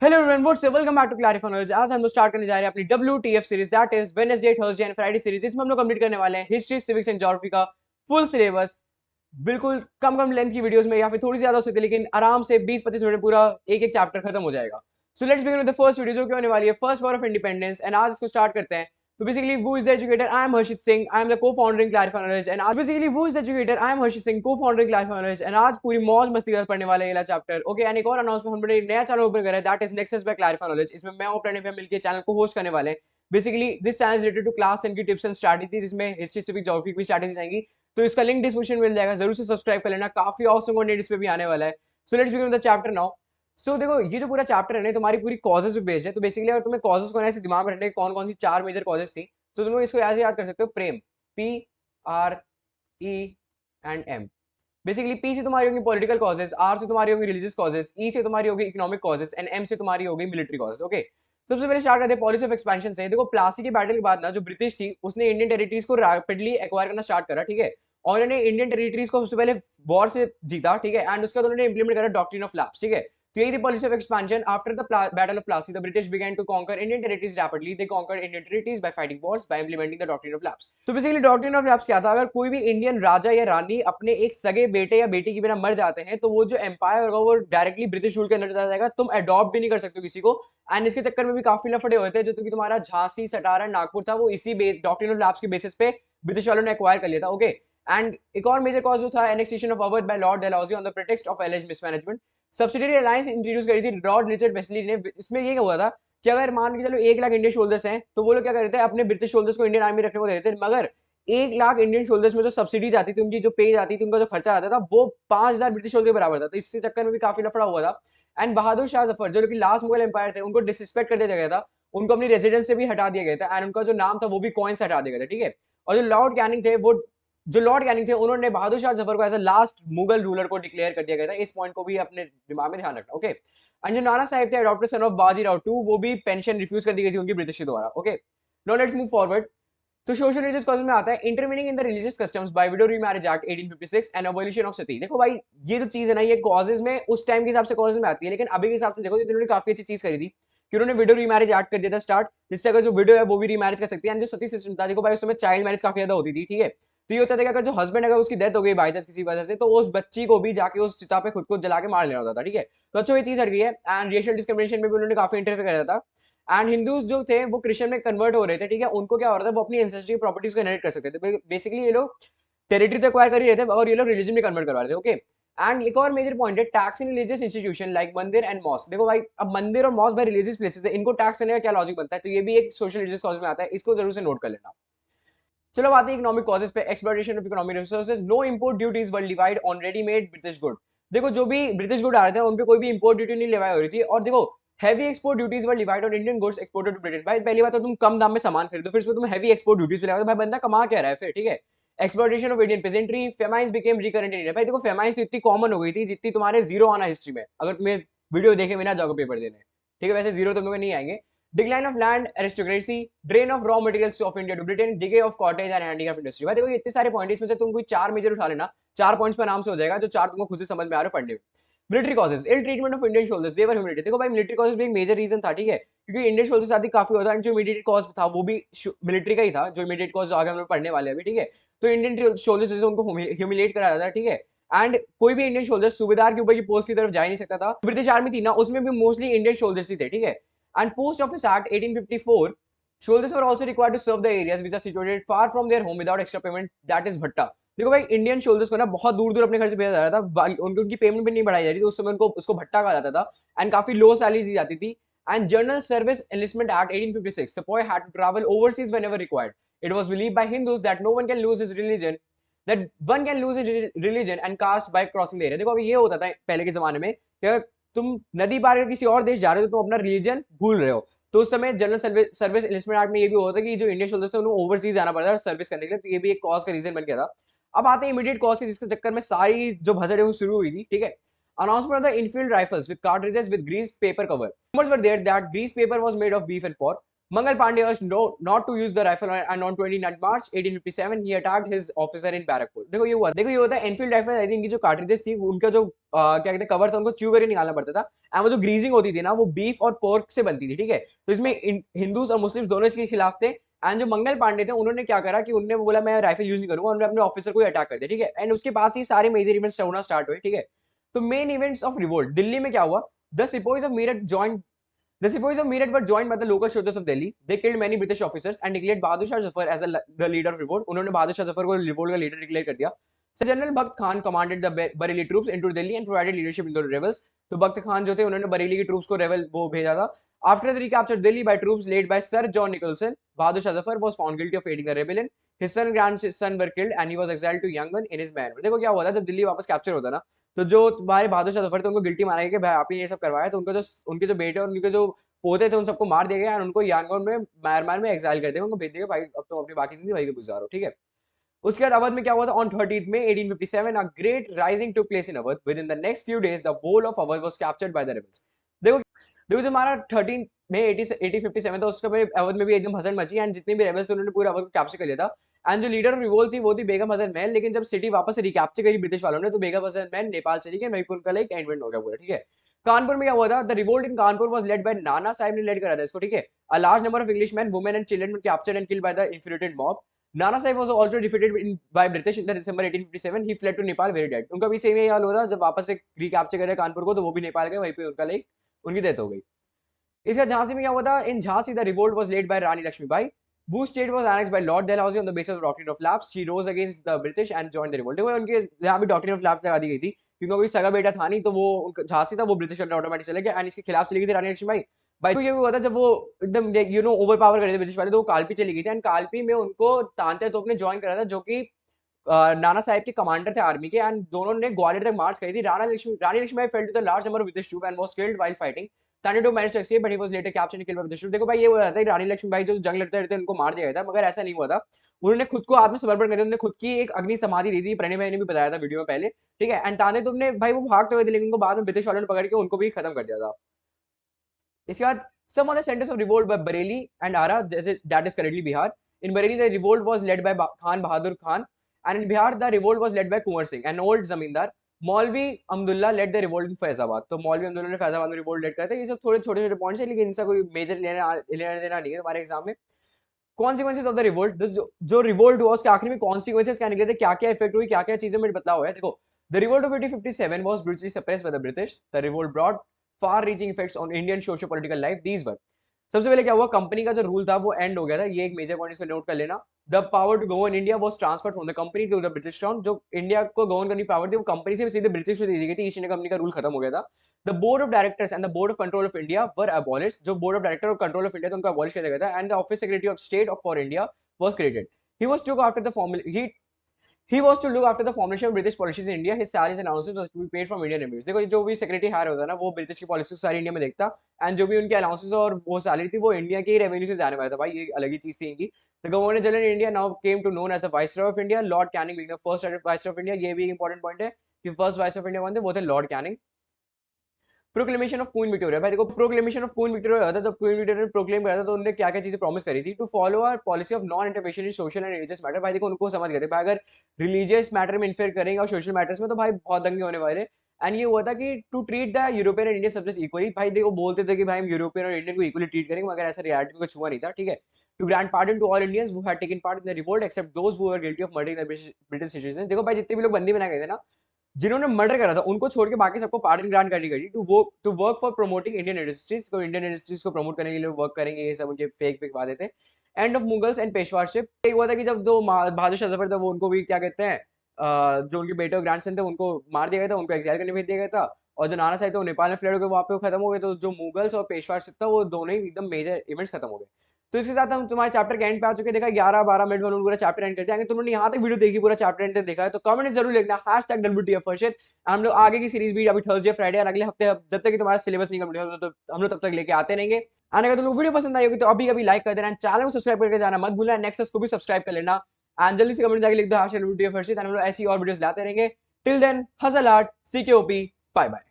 Hello everyone, what's up, welcome back to clarify knowledge. आज हम लोग स्टार्ट करने जा रहे हैं अपनी WTF series, that is Wednesday, Thursday and Friday series. इसमें हम लोग कंप्लीट करने वाले हैं हिस्ट्री, सिविक्स एंड ज्योग्राफी का फुल सिलेबस। बिल्कुल कम कम लेंथ की वीडियोस में या फिर थोड़ी सी ज्यादा हो सकती है, लेकिन आराम से 20-25 मिनट में पूरा एक एक चैप्टर खत्म हो जाएगा। सो let's begin with the first video, जो कि होने वाली है first war of independence. And आज इसको स्टार्ट करते हैं। So basically, who is the educator? I am Harshit Singh. I am the co-founder in Clarify Knowledge. And आज basically, who is the educator? I am Harshit Singh, co-founder in Clarify Knowledge. And आज पूरी मौज मस्ती कर पढ़ने वाले ये chapter. Okay, and एक और अनाउंसमेंट, हमने एक नया चैनल ओपन करा है, that is nexus by clarify knowledge. इसमें मैं और प्रणय भैया मिलकर चैनल को होस्ट करने वाले हैं। Basically this channel is related to class 10 की टिप्स एंड स्ट्रैटेजी, जिसमें हिस्ट्री, सिविक, ज्योग्राफी की स्ट्रैटेजी आएंगी। तो इसका लिंक डिस्क्रिप्शन में मिल जाएगा, जरूर से सब्सक्राइब कर लेना। काफी ऑसम कंटेंट इस पे भी आने वाला है। So let's begin the chapter now. So देखो, ये जो पूरा चैप्टर है ना, तुम्हारी पूरी कॉजेज पे बेस्ड है। तो बेसिकली अगर तुम्हें कॉजेज को ऐसे दिमाग में रखने कौन कौन सी चार मेजर कॉजेज थी, तो तुम लोग इसको ऐसे याद कर सकते हो। प्रेम, PRE&M। बेसिकली पी से तुम्हारी होगी पॉलिटिकल कॉजेज, आर से तुम्हारी होगी रिलीजियस कॉजेज, ई से तुम्हारी होगी इकोनॉमिक कॉजेज एंड एम से तुम्हारी होगी मिलिट्री कॉजेज। ओके, सबसे पहले स्टार्ट करते हैं पॉलिसी ऑफ एक्सपेंशन से। देखो, प्लासी की बैटल के बाद ना, जो ब्रिटिश थी उसने इंडियन टेरिटरीज को रैपिडली एक्वायर करना स्टार्ट करा, ठीक है। और उन्होंने इंडियन टेरिटरीज को सबसे पहले वॉर से जीता, ठीक है। एंड उसके बाद उन्होंने इंप्लीमेंट करा डॉक्ट्रिन ऑफ लैप्स, ठीक है। तो यही थी policy of expansion. After the battle of Plassey, the British began to conquer Indian territories rapidly. They conquered Indian territories by fighting wars, by implementing the doctrine of lapse. तो basically doctrine of lapse क्या था? अगर कोई भी Indian राजा या रानी अपने एक सगे बेटे या बेटी की बिना मर जाते हैं, तो वो जो एम्पायर होगा वो डायरेक्टली ब्रिटिश रूल के अंदर चला जाएगा। तुम अडॉप्ट भी नहीं कर सकते हो किसी को। एंड इसके चक्कर में भी काफी लफड़े हुए थे। जो तुम्हारा झांसी, सटारा, नागपुर था, वो इसी डॉक्ट्रिन ऑफ लैप्स के बेसिस पे ब्रिटिश वालों ने एक्वायर कर लिया था। ओके, एंड एक और मेजर कॉज जो था, annexation of Awadh by lord Dalhousie on the pretext of alleged mismanagement. Subsidiary alliance introduce करी थी लॉर्ड रिचर्ड वेस्ली ने। इसमें ये हुआ था कि अगर मान के चलो 1 लाख इंडियन सोल्जर्स हैं, तो वो लोग क्या करते हैं, अपने ब्रिटिश सोल्जर्स को इंडियन आर्मी रखने को देते थे। मगर 1 लाख इंडियन सोल्जर्स में जो सब्सिडी जाती थी, उनकी जो पे जाती थी, उनका जो खर्चा आता था, वो 5,000 ब्रिटिश सोल्जर के बराबर था। तो इसके चक्कर में भी काफी लफड़ा हुआ था। एंड बहादुर शाह जफर, जो कि लास्ट मुगल एम्पायर थे, उनको डिसरिस्पेक्ट कर दिया गया था। उनको अपनी रेजिडेंस से भी हटा दिया गया था। एंड उनका जो नाम था वो भी कॉइन से हटा दिया गया था, ठीक है। और जो लॉर्ड कैनिंग थे, उन्होंने बहादुर शाह जफर को as a last Mughal ruler को डिक्लेयर कर दिया गया था। इस पॉइंट को भी अपने दिमाग में ध्यान रखना। ओके, एंड जो नाना साहिब थे, अडॉप्टेड सन ऑफ बाजी राव टू, वो भी पेंशन रिफ्यूज कर दी गई थी उनकी ब्रिटिश के द्वारा। Okay, now let's move forward. तो सोशल रिलीजियस कॉजेज में आता है intervening in the religious customs by widow remarriage act 1856 and abolition of sati. देखो भाई, ये जो चीज है ना, ये कॉजेज में उस टाइम के हिसाब से कॉजेज में आती है, लेकिन अभी के हिसाब से देखो तो इन्होंने काफी अच्छी चीज करी थी कि उन्होंने विडो रीमैरिज एक्ट कर दिया था स्टार्ट, जिससे अगर जो विडो है वो भी रीमैरिज कर सकती है। एंड जो सती सिस्टम था, देखो भाई, उस समय चाइल्ड मैरिज काफी ज्यादा होती थी, ठीक है। तो ये होता था कि अगर जो हस्बैंड, अगर उसकी डेथ हो गई बाई चांस किसी वजह से, तो उस बच्ची को भी जाके उस चिता पे खुद को जला के मार लेना होता था, ठीक है। तो अच्छा, ये चीज हट गई है। एंड रेशियल डिस्क्रिमिनेशन में भी उन्होंने काफी इंटरफेयर करा था। एंड हिंदूज जो थे वो क्रिश्चियन में कन्वर्ट हो रहे थे, ठीक है। उनको क्या हो रहा था, वो अपनी एंसेस्ट्री प्रॉपर्टीज को इनहेरिट कर सकते थे। बेसिकली ये लोग टेरिटरी तो एक्वायर कर ही रहे थे, और ये लोग रिलीजन में कन्वर्ट करवा रहे थे। ओके, एंड एक और मेजर पॉइंट है tax in religious institution like मंदिर एंड मॉस्क। देखो भाई, अब मंदिर और मॉस्क भाई रिलीजियस प्लेसेस है, इनको टैक्स करने का क्या लॉजिक बनता है? तो ये भी एक सोशल रिलीजियस कॉज में आता है, इसको जरूर से नोट कर लेना। चलो बात है इकोनॉमिक कॉजेज पे। Exploitation of economic resources, no import duties were levied on readymade British good. देखो, जो भी ब्रिटिश गुड आ रहे थे उन पे कोई भी इंपोर्ट ड्यूटी नहीं लिवाई हो रही थी। और देखो, heavy export duties were levied on Indian goods exported to Britain. भाई पहली बात तो तुम कम दाम में सामान खरीदो, फिर इसमें तुम हैवी एक्सपोर्ट ड्यूटीज लगाओ, भाई बंदा कमा क्या रहा है फिर, ठीक है। Exploitation of Indian peasantry, famines became recurrent in India. भाई देखो, फेमाइन्स तो इतनी कॉमन हो गई थी जितनी तुम्हारे जीरो आना हिस्ट्री में, अगर तुम्हें वीडियो देखे बिना जाओगे पेपर देने, ठीक है। वैसे जीरो तुम्हें नहीं आएंगे। Decline of land aristocracy, drain of raw materials of India to Britain, decay of cottage and handicraft industry. भाई देखो, ये इतने सारे पॉइंट, इसमें से तुम कोई 4 मेजर उठा लेना, 4 पॉइंट्स पर नाम से हो जाएगा, जो 4 तुमको खुद से समझ में आ रहे हो पढ़ने में। Military causes, ill treatment of Indian soldiers, they were humiliated. देखो भाई, मिलिट्री कॉजेज भी एक मेजर रीजन था, ठीक है, क्योंकि इंडियन सोल्जर्स आदि काफी होता है। जो इमीडिएट कॉज था वो भी मिलिट्री का ही था, जो इमीडिएट कॉज आगे हम लोग पढ़ने वाले हैं अभी, ठीक है। तो इंडियन सोल्जर्स उनको ह्यूमिलेट कराया जाता है, ठीक है। एंड कोई भी इंडियन सोल्जर सूबेदार के ऊपर की पोस्ट की तरफ जा ही नहीं सकता था। ब्रिटिश आर्मी थी ना, उसमें भी मोस्टली इंडियन सोल्जर्स ही थे, ठीक है। And post office act 1854, soldiers were also required to serve the areas which are situated far from their home without extra payment, that is भट्टा। देखो भाई, इंडियन सोल्जर्स को ना बहुत दूर दूर अपने घर से भेजा जा रहा था, उनकी पेमेंट भी नहीं बढ़ाई जा रही थी, उस समय उनको उसको भट्टा कहा जाता था। एंड काफी लो सैलरी दी जाती थी। And general service enlistment act 1856, sepoy had to travel overseas whenever required. It was believed by Hindus that no one can lose his religion, that one can lose his religion and caste by crossing the area। देखो, अभी ये होता था पहले के जमाने में कि तुम नदी पार कर किसी और देश जा रहे हो तो तुम अपना रिलीजन भूल रहे हो। तो उस समय जनरल सर्विस एनलिस्टमेंट एक्ट में ये भी हुआ था कि जो इंडियन सोल्जर्स थे उन्हें ओवरसीज जाना पड़ता है सर्विस करने के लिए। तो ये भी एक कॉज का रीजन बन गया था। अब आते हैं इमीडिएट कॉज के, जिसके चक्कर में सारी जो भसड़ है वो शुरू हुई थी, ठीक है। Announcement of the Enfield rifles with cartridges with grease paper cover. Rumours were there that grease paper was made of beef and pork. Mangal Pandey urged not to use the rifle and on 29 March 1857 he attacked his officer in Barrackpur. देखो ये होता है Enfield rifle. I think की जो cartridges थी उनका जो क्या कहते हैं कवर था उनको च्यू करके निकालना पड़ता था। एंड वो जो ग्रीजिंग होती थी ना वो बीफ और पोर्क से बनती थी, ठीक है। तो इसमें हिंदूज और मुस्लिम दोनों इसके खिलाफ थे। एंड जो मंगल पांडे थे उन्होंने क्या करा कि उन्होंने बोला मैं राइफल यूज नहीं करूंगा, उन्होंने अपने ऑफिसर को अटैक कर दिया, ठीक है। एंड उसके पास ही सारे मेजर इवेंट्स होना स्टार्ट हुए, ठीक है। तो main events of revolt Delhi में क्या हुआ, the sepoys of Meerut joined The sepoys of Meerut were joined by the local soldiers of Delhi. They killed many British officers and declared Bahadur Shah Zafar as the leader of revolt. उन्होंने बहादुर शाह जफर को revolt का leader declare कर दिया। So General Bakht Khan commanded the Bareilly troops into Delhi and provided leadership in the rebels. तो बख्त खान जो थे उन्होंने बरेली की ट्रूप्स को रेबल वो भेजा था। After the recapture Delhi by troops led by Sir John Nicholson, Bahadur Shah Zafar was found guilty of aiding the rebellion. His son and grandson were killed and he was exiled to Yangon in his manor. देखो क्या हुआ था जब दिल्ली वापस capture होता ना, तो जो तुम्हारे बहादुर शाह जफर थे उनको गिल्टी माना गया कि भाई आपने ये सब करवाया, तो उनको जो उनके जो बेटे और उनके जो पोते थे उन सबको मार दिया गया और उनको यांगन में म्यांमार में एक्साइल कर दिया, उनको भेज दिया भाई अब तो अपनी बाकी जिंदगी वही के गुजारो, ठीक है। उसके बाद अवध में क्या हुआ था, on 30 May 1857 a great rising took place in Awadh. Within the next few days the whole of Awadh was captured by the rebels. देखो देखो जो हमारा 13 मई 1857 था उसके बाद अवध में भी एकदम हसन मची एंड जितने भी रेबल्स थे उन्होंने पूरा अवध को कैप्चर कर लिया था। एंड जो लीडर ऑफ रिवोल्ट थी वो थी बेगम हसन महल। लेकिन जब सिटी वापस से रिकैप्चर करी ब्रिटिश वालों ने तो बेगम हसन महल नेपाल चली गई, वहीं पर उनका एक एंडमेंट हो गया पूरा, ठीक है। कानपुर में क्या हुआ था, the revolt in Kanpur was led by Nana Sahib ने लेड करा था इसको, ठीक है। A large number of English men women and children were captured and killed by the infuriated mob. Nana Sahib was also defeated by British in December 1857। He fled to Nepal very dead. उनका भी same यही हाल हुआ था, जब वापस से रिकैप्चर करे कानपुर को तो वो भी नेपाल गए, वहीं पे उनका लाइक उनकी डेथ हो गई। इसका झांसी में क्या हुआ था, in Jhansi the revolt was led by Rani Lakshmibai. Whose state was annexed by Lord Dalhousie on the basis of doctrine of lapse. She rose against the British and joined the revolt. देखो उनके यहाँ भी डॉक्ट्रिन ऑफ लैप्स लगा दी गई थी क्योंकि कोई सगा बेटा था नहीं, तो वो झांसी था वो ब्रिटिश के अंडर ऑटोमेटिक चले गया एंड इसके खिलाफ चली गई थी रानी लक्ष्मीबाई। भाई तो ये हुआ था जब वो एकदम ओवर पावर कर रहे थे ब्रिटिश वाले, तो वो कालपी चली गई थी एंड कालपी में उनको तांते तोप ने ज्वाइन करा था जो कि नाना साहिब के कमांडर थे आर्मी के। एंड दोनों ने ग्वालियर तक मार्च करी थी। Rani Lakshmibai fell to the large number of British troop and was killed while fighting. Tanito managed to escape, but he was later captured and killed by British troops. देखो भाई ये हो रहा था रानी लक्ष्मीबाई जो जंग लड़ते रहते उनको मार दिया गया था, मगर ऐसा नहीं हुआ था। उन्होंने खुद को आत्मसमर्पण कर दिया, उन्होंने खुद की एक अग्नि समाधि दी थी। प्रणय भाई ने भी बताया था वीडियो में पहले, ठीक है। एंड ताने तुमने भाई वो भागते हुए थे लेकिन उनको बाद में ब्रिटिश वालों ने पकड़ के उनको भी खत्म कर दिया था। इसके बाद some of the centers of revolt by Bareilly and Ara, that is currently Bihar. In Bareilly, the revolt was led by Khan Bahadur Khan, and in Bihar, the revolt was led by Kunwar Singh, an old zamindar. Maulvi Abdullah led the revolt in Faizabad. तो मौलवी अब्दुल्ला ने फैजाबाद में revolt lead करा था। ये सब थोड़े छोटे छोटे पॉइंट्स है लेकिन इनका कोई मेजर लेना देना नहीं है हमारे एग्जाम में। कॉन्सिक्वेंसेज ऑफ द रिवोल्ट, जो रिवोल्ट हुआ उसके आखिर में कॉन्सिक्वेंसेज क्या निकले थे, क्या क्या इफेक्ट हुई, क्या क्या चीजें में बदलाव है। देखो the revolt of 1857 was brutally suppressed by the British. The revolt brought far reaching effects on Indian socio political life. These were, सबसे पहले क्या हुआ, कंपनी का जो रूल था वो एंड हो गया था। ये एक मेजर पॉइंट इसको नोट कर लेना। The power to govern India was transferred from the company to the British crown. जो इंडिया को गवर्न करने की पावर थी वो कंपनी से सीधे ब्रिटिश को दे दी गई थी। ईस्ट इंडिया कंपनी का रूल खत्म हो गया था। The board of directors and the board of control of India were abolished. जो बोर्ड ऑफ डायरेक्टर और कंट्रोल ऑफ इंडिया था उनको अबॉलिश किया गया था। And the office secretary of state of for India was created. He was took after the formula He was to look after the formulation of British policies in India. His salaries and allowances was to be paid from Indian revenues. देखो जो भी secretary higher होता है ना वो British की policy सारी India में देखता एंड जो भी उनके अलाउंसेस और वो सैलरी थी वो इंडिया के रेवेन्यू से जाने वाला था। भाई ये अलग ही चीज थी इनकी। The governor general in India now came to known as the viceroy of India. Lord Canning being the first viceroy of India. ये भी एक इंपॉर्टेंट पॉइंट है कि फर्स्ट वाइसरॉय ऑफ इंडिया कौन थे, वो थे Lord Canning. Proclamation of queen Victoria. भाई देखो प्रोक्लेमेशन ऑफ क्वीन विक्टोरिया होता था जब क्वीन विक्टोरिया ने प्रोक्लेम करा था तो उन्होंने क्या क्या चीजें प्रॉमिस करी थी। To follow our policy of non intervention in social and religious matter. भाई देखो उनको समझ गए थे भाई अगर रिलीजियस मैटर में इंटरफेयर करेंगे और सोशल मैटर्स में तो भाई बहुत दंगे होने वाले। एंड ये हुआ था कि to treat the European and Indian subjects equally. भाई देखो बोलते थे कि भाई हम यूरोपियन और इंडियन को इक्वली ट्रीट करेंगे, मगर ऐसा रियलिटी में कुछ हुआ नहीं था, ठीक है। To grant pardon to all Indians who had taken part in the revolt except those who were guilty of murdering the British citizen. देखो भाई जितने भी लोग बंदी बनाए गए थे ना जिन्होंने मर्डर करा था उनको छोड़ के बाकी सबको पार्डन ग्रांट करनी गई। To work for promoting Indian industries को, इंडियन इंडस्ट्रीज को प्रमोट करने के लिए वर्क करेंगे, ये सब उनके फेक वादे थे। End of Mughals and Peshwaship. एक हुआ था कि जब दो बहादुर शाह जफर थे वो उनको भी क्या कहते हैं जो उनके बेटे और ग्रैंडसन थे उनको मार दिया गया था, उनको एक्साइल करने भेज दिया गया था। और जो नाना साहिब थे वो नेपाल में फ्लड हो गए, वहाँ पे खत्म हो गए। तो जो मुगल्स और पेशवारशिप था वो दोनों ही एकदम मेजर इवेंट्स खत्म हो गए। तो इसके साथ हम तुम्हारे चैप्टर के एंड पे आ चुके। देखा 11-12 मिनट में पूरा चैप्टर एंड करते हैं। तुमने यहाँ तक वीडियो देखी पूरा चैप्टर एंड तक देखा है तो कमेंट जरूर लिखना #WTF। हम लोग आगे की सीरीज भी अभी थर्सडे फ्राइडे और अगले हफ्ते जब तक कि तुम्हारा सिलेबस नहीं कंप्लीट होता तो हम लोग तब तक लेके आते रहेंगे। आने का तुम लोग वीडियो पसंद आई होगी तो अभी अभी लाइक कर देना, चैनल को सब्सक्राइब करके जाना मत भूलना, नेक्स्ट को भी सब्सक्राइब कर लेना एंड जल्दी से कमेंट जाके लिख दो #WTF। हम लोग ऐसी और वीडियोस लाते रहेंगे। Till then hustle art CKOP, bye bye.